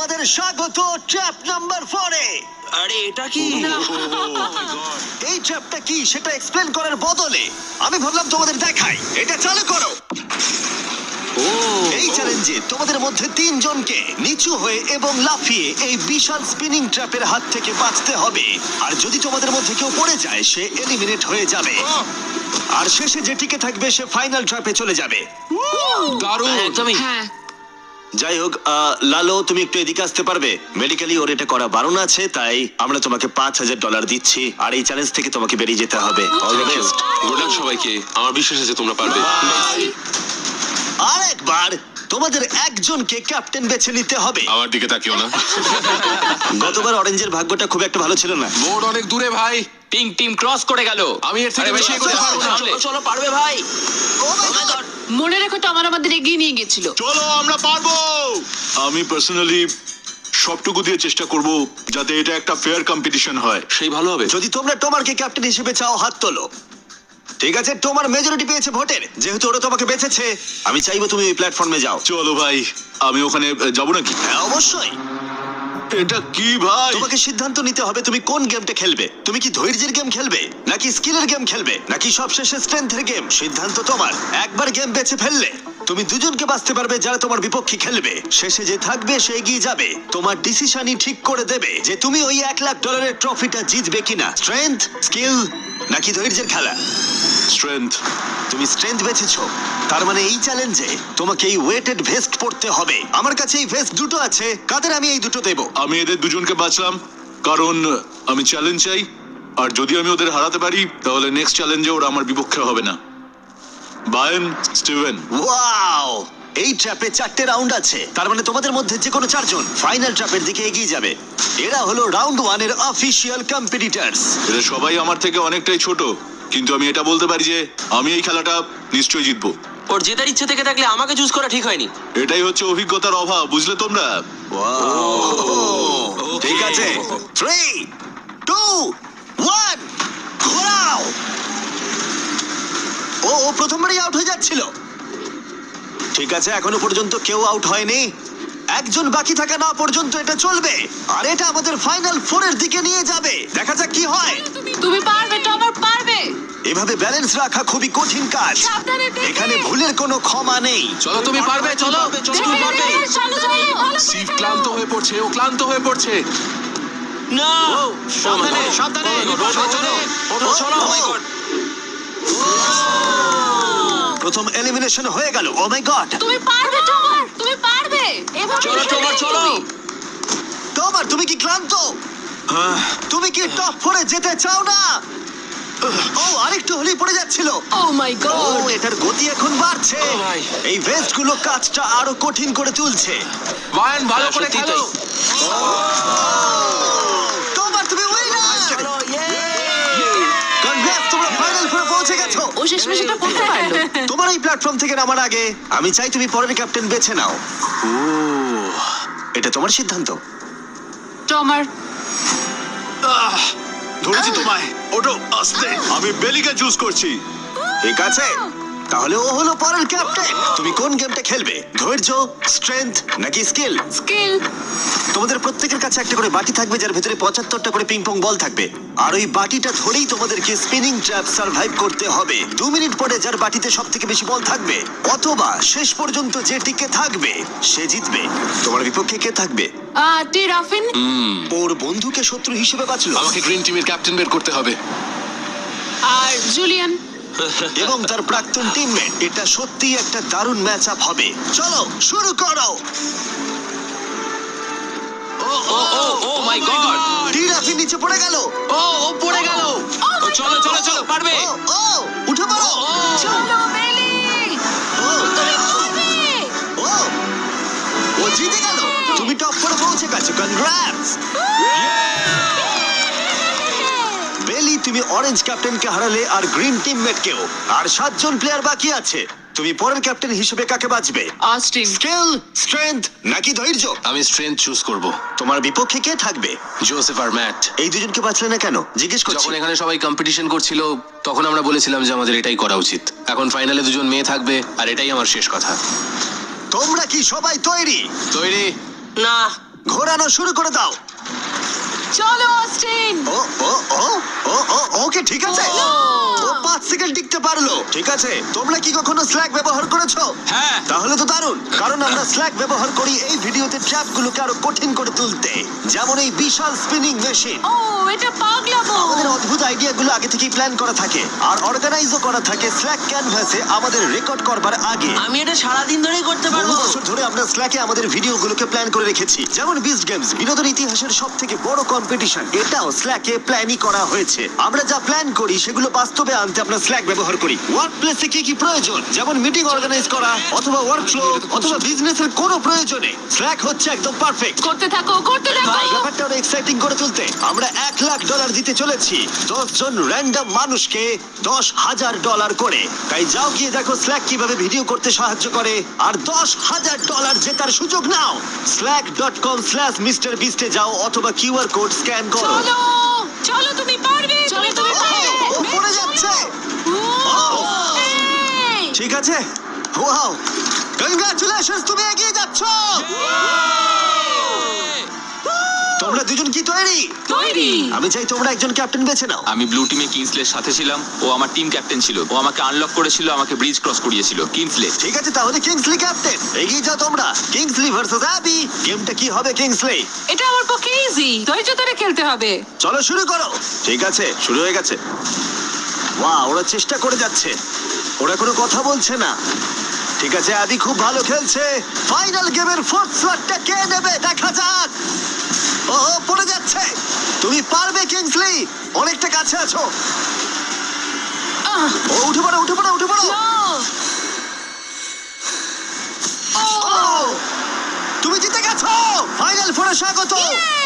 তোমাদের স্বাগত trap number 4 এ। আরে এটা কি এই ট্র্যাপটা কি সেটা এক্সপ্লেন করার বদলে আমি ভাবলাম তোমাদের দেখাই। এটা চালু করো। এই চ্যালেঞ্জে তোমাদের মধ্যে 3 জনকে নিচু হয়ে এবং লাফিয়ে এই বিশাল স্পিনিং ট্র্যাপের হাত থেকে বাঁচতে হবে। আর যদি তোমাদের মধ্যে কেউ পড়ে যায় সে এলিমিনেট হয়ে যাবে। আর শেষে যে টিকে থাকবে সে ফাইনাল ট্র্যাপে চলে যাবে। দারুণ একদমই। হ্যাঁ, যাই হোক, লালো তুমি একটু এদিকে আসতে পারবে? মেডিকেলি ওর এটা করা বারণ আছে, তাই আমরা তোমাকে $5,000 দিচ্ছি আর এই চ্যালেঞ্জ থেকে তোমাকে বেরিয়ে যেতে হবে। All the best. Good luck সবাইকে, আমার বিশ্বাস আছে তোমরা পারবে। আর একবার তোমাদের একজনকে ক্যাপ্টেন বেছে নিতে হবে। আমার দিকে তাকিও না। গতবার অরেঞ্জের ভাগ্যটা খুব একটা ভালো ছিল না। বোর্ড অনেক দূরে ভাই, টিম টিম ক্রস করে গেল। আমি এর থেকে বেশি এগোতে পারবো না। চলো চলো পারবে ভাই। Oh my God! মনে রেখো তো আমাদের এগিয়ে নিয়ে গেছিল। চলো আমরা পারবো। আমি পার্সোনালি সবটুকু দিয়ে চেষ্টা করব যাতে এটা একটা ফেয়ার কম্পিটিশন হয়। সেই ভালো হবে। যদি তোমরা টোমারকে ক্যাপ্টেন হিসেবে চাও হাত তোলো। ঠিক আছে, টোমার মেজরিটি পেয়েছে ভোটের। যেহেতু ওরা তোমাকে বেঁচেছে আমি চাইবো তুমি এই প্ল্যাটফর্মে যাও। চলো ভাই, আমি ওখানে যাব নাকি? হ্যাঁ অবশ্যই। এটা কি ভাই? তোমাকে সিদ্ধান্ত নিতে হবে তুমি কোন গেমটা খেলবে। তুমি কি ধৈর্যের গেম খেলবে, নাকি স্কিলের গেম খেলবে, নাকি সবশেষে স্ট্রেংথের গেম? সিদ্ধান্ত তোমার। একবার গেম বেছে ফেললে তুমি দুজনকে বাঁচতে পারবে যারা তোমার বিপক্ষে খেলবে। শেষে যে থাকবে সে এগিয়ে যাবে। তোমার ডিসিশনই ঠিক করে দেবে যে তুমি ওই $1,00,000 ট্রফিটা জিতবে কিনা। স্ট্রেংথ, স্কিল নাকি ধৈর্যের খেলা? স্ট্রেংথ। তুমি স্ট্রেংথ বেছেছো, তার মানে এই চ্যালেঞ্জে তোমাকে এই ওয়েটেড ভেস্ট পরতে হবে। আমার কাছে এই ভেস্ট দুটো আছে, কাদের আমি এই দুটো দেবো। আমি এদের দুজনকে বাঁচলাম কারণ আমি চ্যালেঞ্জ চাই, আর যদি আমি ওদের হারাতে পারি তাহলে নেক্সট চ্যালেঞ্জে ওরা আমার বিপক্ষে হবে না। বায়েন, স্টিভেন। ওয়াও! এই ট্র্যাপে 4টে রাউন্ড আছে, তার মানে তোমাদের মধ্যে যে কোনো 4 জন ফাইনাল ট্র্যাপের দিকে এগিয়ে যাবে। এরা হলো রাউন্ড 1 এর অফিশিয়াল কম্পিটিটরস। এরা সবাই আমার থেকে অনেকটাই ছোট, কিন্তু আমি এটা বলতে পারি যে আমি এই খেলাটা নিশ্চয়ই জিতবো। ওর জেতার ইচ্ছে থেকে থাকলে আমাকে চুজ করা ঠিক হয়নি। এটাই হচ্ছে অভিজ্ঞতার অভাব, বুঝলে তোমরা? ঠিক আছে, 3, 2, 1 ঘোরাও। ও প্রথমবারই আউট হয়ে যাচ্ছিল। ঠিক আছে, এখনো পর্যন্ত কেউ আউট হয়নি। একজন বাকি থাকা না পর্যন্ত এটা চলবে, আর এটা আমাদের ফাইনাল 4 এর দিকে নিয়ে যাবে। দেখা যাক কি হয়। তুমি পারবে, টমার পারবে। এভাবে ব্যালেন্স রাখা খুবই কঠিন কাজ। সাবধানে দেখে। এখানে ভুলের কোনো ক্ষমা নেই। চলো তুমি পারবে, চলো তুমি পারবে। চলো, চলো, ভালো করে সিট ফেলো। ক্লান্ত হয়ে পড়ছে, ও ক্লান্ত হয়ে পড়ছে। না সাবধানে, সাবধানে, সাবধানে। ওঠো, চলো। Oh my God! প্রথম এলিমিনেশন হয়ে গেল। ও মাই গড! তুমি পারবে, টমার, তুমি পারবে। এভাবে চলো খেলবে টমার চলো। তুমি। তোমার তুমি কি ক্লান্ত? তুমি কি টপ 4 এ যেতে চাও না? ও আরেকটু হলেই পড়ে যাচ্ছিল। Oh my O God! এটার গতি এখন বাড়ছে। ও ভাই। এই ভেস্ট গুলো কাজটা আরো কঠিন করে তুলছে। বায়েন ভালো করে সত্যি খেলো। তাই। তোমার তুমি উইনার। কনগ্রেটস, তোমরা ফাইনাল 4 পৌঁছে গেছো। ও শেষমেশ এটা করতে পারলো। তোমার এই প্ল্যাটফর্ম থেকে নামার আগে আমি চাই তুমি পরের ক্যাপ্টেন বেছে নাও। এটা তোমার সিদ্ধান্ত। টমার, ধরেছি তোমায়। ওটো আস্তে। আমি বেলিকে চুজ করছি। ঠিক আছে, তাহলে ও হলো পরের ক্যাপ্টেন। তুমি কোন গেমটা খেলবে? ধৈর্য, স্ট্রেংথ নাকি স্কিল? স্কিল। তোমাদের প্রত্যেকের কাছে একটা করে বাটি থাকবে যার ভিতরে 75টা করে পিং পং বল থাকবে, আর ওই বাটিটা ধরেই তোমাদেরকে স্পিনিং ট্র্যাপ সার্ভাইভ করতে হবে। 2 মিনিট পরে যার বাটিতে সবথেকে বেশি বল থাকবে অথবা শেষ পর্যন্ত যে টিকে থাকবে সে জিতবে। তোমার বিপক্ষে কে থাকবে? টি রাফিন। ওর বন্ধুকে শত্রু হিসেবে বাঁচলো আমাকে গ্রিন টিমের ক্যাপ্টেন বের করতে হবে। আর জুলিয়ান। এবং তার প্রাক্তন টিমমেট। এটা সত্যি একটা দারুণ ম্যাচ আপ হবে। চলো শুরু করো। ও মাই গড! টিরাফি নিচে পড়ে গেল। ও পড়ে গেল। চলো চলো চলো পারবে। ও উঠে পড়ো। চলো বেলি, ও, তুমি পারবে। ও, ও জিতে গেল। তুমি টপ 4 পৌঁছে গেছো। কনগ্রাটস বেলি, তুমি অরেঞ্জ ক্যাপ্টেনকে হারালে আর গ্রিন টিমমেটকেও। আর 7 জন প্লেয়ার বাকি আছে। তুমি পরের ক্যাপ্টেন হিসেবে কাকে বাছবে? অস্টিন। স্কিল, স্ট্রেংথ নাকি ধৈর্য? আমি স্ট্রেংথ চুজ করব। তোমার বিপক্ষে কে থাকবে? জোসেফ আর ম্যাট। এই দুজনকে বাছলে না কেন জিজ্ঞেস করছি। যখন এখানে সবাই কম্পিটিশন করছিল তখন আমরা বলেছিলাম যে আমাদের এটাই করা উচিত। এখন ফাইনালে দুজন মেয়ে থাকবে আর এটাই আমার শেষ কথা। তোমরা কি সবাই তৈরি? তৈরি? না ঘোরানো শুরু করে দাও। চলো অস্টিন। ও ও ও ও ও ওকে ঠিক আছে। ও! ও 5 সেকেন্ড টিকতে পারলো। ঠিক আছে, তোমরা কি কখনো স্ল্যাক ব্যবহার করেছো? হ্যাঁ। তাহলে তো দারুণ, কারণ আমরা স্ল্যাক ব্যবহার করি এই ভিডিওতে ট্র্যাপগুলোকে আরো কঠিন করে তুলতে, যেমন এই বিশাল স্পিনিং মেশিন। ও এটা পাগলামো। আমাদের অদ্ভুত আইডিয়াগুলো আগে থেকেই প্ল্যান করা থাকে আর অর্গানাইজও করা থাকে স্ল্যাক ক্যানভাসে আমাদের রেকর্ড করবার আগে। আমি এটা সারাদিন ধরেই করতে বহু পারবো। বছর ধরে আমরা স্ল্যাকে আমাদের ভিডিওগুলোকে প্ল্যান করে রেখেছি, যেমন বিস্ট গেমস, বিনোদন ইতিহাসের সব থেকে বড় কম্পিটিশন, এটাও স্ল্যাকে প্ল্যানই করা হয়েছে। আমরা যা প্ল্যান করি সেগুলো বাস্তবে আনতে আমরা স্ল্যাক ব্যবহার করি। ওয়ার্ক প্লেসে কি কি প্রয়োজন, যেমন মিটিং অর্গানাইজ করা অথবা ওয়ার্ক ফ্লো অথবা বিজনেসের কোনো প্রয়োজনে স্ল্যাক হচ্ছে একদম পারফেক্ট। করতে থাকো করতে থাকো। ব্যাপারটা আরো এক্সাইটিং করে তুলতে আমরা $1,00,000 দিতে চলেছি 10 জন র্যান্ডম মানুষকে $10,000 করে। তাই যাও গিয়ে দেখো স্ল্যাক কিভাবে ভিডিও করতে সাহায্য করে আর $10,000 জেতার সুযোগ নাও। slack.com/MrBeast এ যাও অথবা কিউআর কোড স্ক্যান করো। চলো চলো তুমি পারবে। চলো তুমি পারবে। ও পড়ে যাচ্ছে। এই! ঠিক আছে, ওয়াও, কনগ্রাচুলেশনস, তুমি এগিয়ে যাচ্ছ। তোমরা দুজন কি তৈরি? তৈরি। আমি চাই তোমরা একজন ক্যাপ্টেন বেছে নাও। আমি ব্লু টিমে কিংসলের সাথে ছিলাম, ও আমার টিম ক্যাপ্টেন ছিল, ও আমাকে আনলক করেছিল, আমাকে ব্রিজ ক্রস করিয়েছিল। কিংসলে। ঠিক আছে, তাহলে কিংসলি ক্যাপ্টেন, এগিয়ে যাও তোমরা। কিংসলি ভার্সেস অ্যাবি, গেমটা কি হবে কিংসলি? এটা আমার পক্ষে ইজি। ধৈর্য ধরে খেলতে হবে। চলো শুরু করো। ঠিক আছে, শুরু হয়ে গেছে। ওয়াও, ওরা চেষ্টা করে যাচ্ছে, ওরা কোনো কথা বলছে না। ঠিক আছে, অ্যাবি খুব ভালো খেলছে। ফাইনাল গেমের 4th স্লটটা কে নেবে দেখা যাক। ও পড়ে যাচ্ছে। তুমি পারবে কিংসলি, অনেকটা কাছে আছো। আহ, ও উঠে পড়ো, উঠে পড়ো, উঠে পড়ো। যাও। ও, তুমি জিতে গেছো। ফাইনাল ফোরে স্বাগত। Yay!